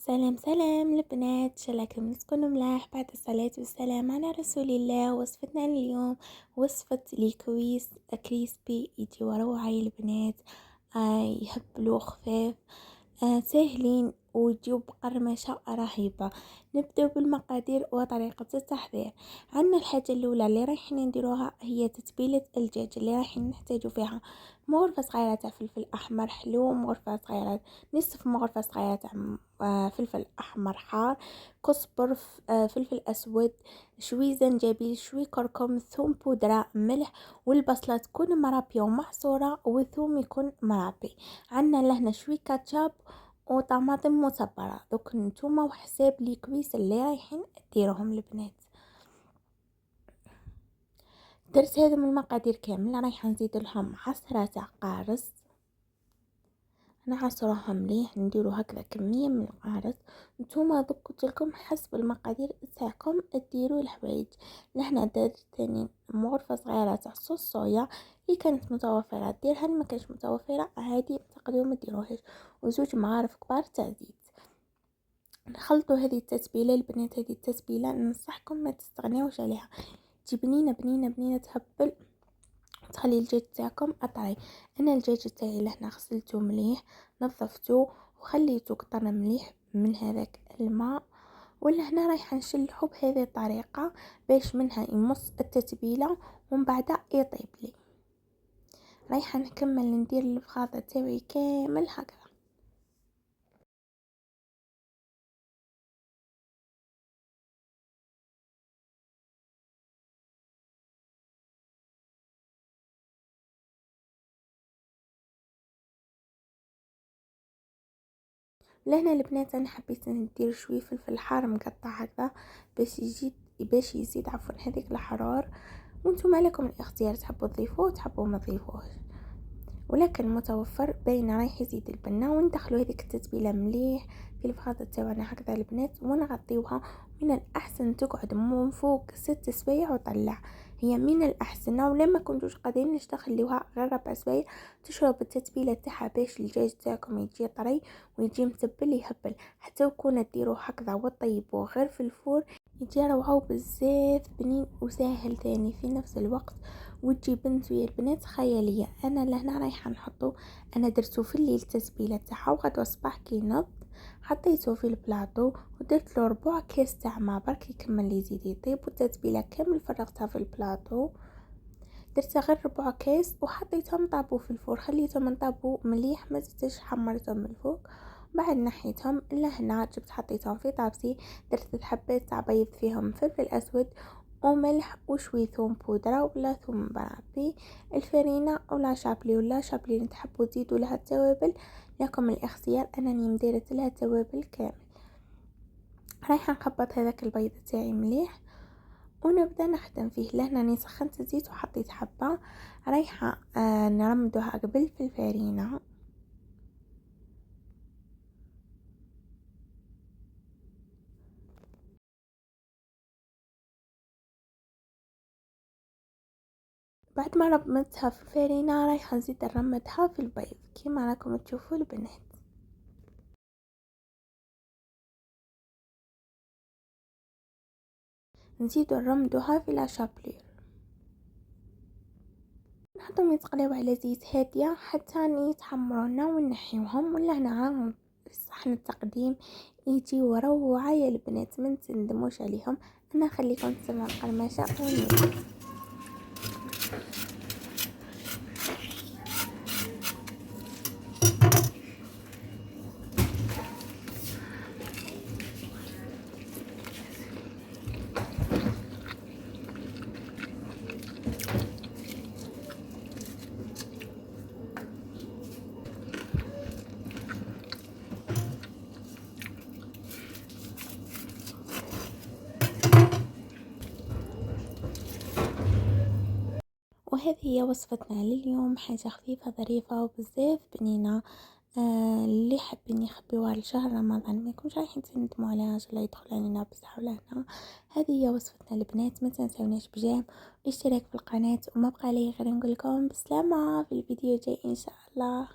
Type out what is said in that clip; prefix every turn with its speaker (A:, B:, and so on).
A: سلام سلام البنات، ان شاء الله كلكم تكونوا ملاح. بعد الصلاة والسلام على رسول الله. وصفتنا اليوم وصفة الكويس كريسبي، يجيو روعة يا البنات. يهبلوا خفاف، سهلين ويجيو بقرمشة رهيبة. نبدأ بالمقادير وطريقة التحضير. عندنا الحاجة الأولى اللي رايحين نديروها هي تتبيلة الدجاج، اللي رايحين نحتاجو فيها مغرفة صغيرة تاع فلفل أحمر حلو، مغرفة صغيرة نصف مغرفة صغيرة تاع فلفل أحمر حار، كزبر، فلفل أسود، شوي زنجبيل، شوي كركم، ثوم بودرة، ملح، والبصلة تكون مرابية ومحصورة وثوم يكون مرابي. عندنا لهنا شوي كاتشاب وطماطم مصبرة. دوك نتوما وحساب لي كويس اللي رايحين ديروهم البنات. درت هذا من المقادير كامل. رايحه نزيد لهم عصرة تاع قارص، نعصروها مليح، نديرو هكذا كميه من القارص. نتوما دوك قلت لكم حسب المقادير تاعكم ديروا الحوايج. لهنا درت ثاني مغرفه صغيره تاع صوص صويا، اللي كانت متوفره ديرها، اللي ما كانش متوفره عادي تقدروا ما ديروهاش، وزوج معارف كبار تاع زيت. نخلطوا هذه التتبيله البنات. هذه التتبيله ننصحكم ما تستغنيوش عليها، تجي بنينه بنينه بنينه، تهبل. تخلي الدجاج تاعكم اطري. انا الدجاج تاعي لهنا غسلته مليح، نظفته وخليته قطر مليح من هذاك الماء. ولهنا رايحه نشلحه بهذه الطريقه باش منها يمص التتبيله ومن بعد يطيب لي. رايحه نكمل ندير الفخاذه تاعي كامل هكذا. لهنا البنات انا حبيت ندير شويه فلفل حار مقطع هكذا باش يزيد عفوا هذيك الحرار. وانتم لكم الاختيار، تحبوا تضيفوه تحبوا ما تضيفوهش، ولكن متوفر بين رايح يزيد البنة. وندخلوا هذيك التتبيله مليح في الفخاذة تاعنا هكذا البنات، ونغطيوها. من الاحسن تقعد من فوق 6 سوايع وطلع، هي من الاحسن. ولا ما كنتوش قادرين تخليوها غير 4 سوايع تشرب التتبيله تاعها باش الدجاج تاعكم يجي طري ويجي متبل يهبل. حتى وكون ديروه هكذا وطيبوه غير في الفور يجي روعه بزاف بنين وسهل ثاني في نفس الوقت، وتجي بنت ويا البنات خياليه. انا لهنا رايحه نحطو، انا درتو في الليل التتبيله تاعها، وغدوه الصباح كي نض حطيته في البلاطو ودرت له ربع كاس تاع ما برك يكمل يزيد يطيب. والتتبيله كامل فرغتها في البلاطو، درت غير ربع كاس وحطيتهم طابو في الفور، خليتهم نطابو مليح، ما زدتش حمرتهم من الفوق. بعد نحيتهم لهنا جبت حطيتهم في طابسي، درت حبات تاع بيض فيهم فلفل اسود وملح وشوي ثوم بودرة ولا ثوم برابي، الفرينة ولا شابلي ولا شابلي تحبوا تزيدوا لها التوابل لكم الاختيار. انا مديرت لها توابل كامل. رايحه نخبط هذاك البيض تاعي مليح ونبدا نخدم فيه. لهنا راني سخنت الزيت وحطيت حبه، رايحه نرمدوها قبل في الفرينه. بعد ما رمدتها في الفرينه رايحه نزيد نرمدها في البيض كيما راكم تشوفوا البنات. نزيد نرمدوها في لاشابلير، نحطهم يتقليو على زيت هادية حتى يتحمرونا ونحيوهم. ولا هنا صحن التقديم يجيو روعة يا البنات، ما تندموش عليهم. انا خليكم تسمعوا القرمشة ونبدا. وهذه هي وصفتنا لليوم، حاجة خفيفة ظريفة وبزاف بنينة. اللي حابين يخبيوها لشهر رمضان ما يكونش رايحين تندموا عليها، لا يدخل علينا بصحة ولا هنا. هذه هي وصفتنا البنات، ما تنسوناش بجام اشتراك في القناة. وما بقى لي غير نقول لكم بسلامة في الفيديو الجاي ان شاء الله.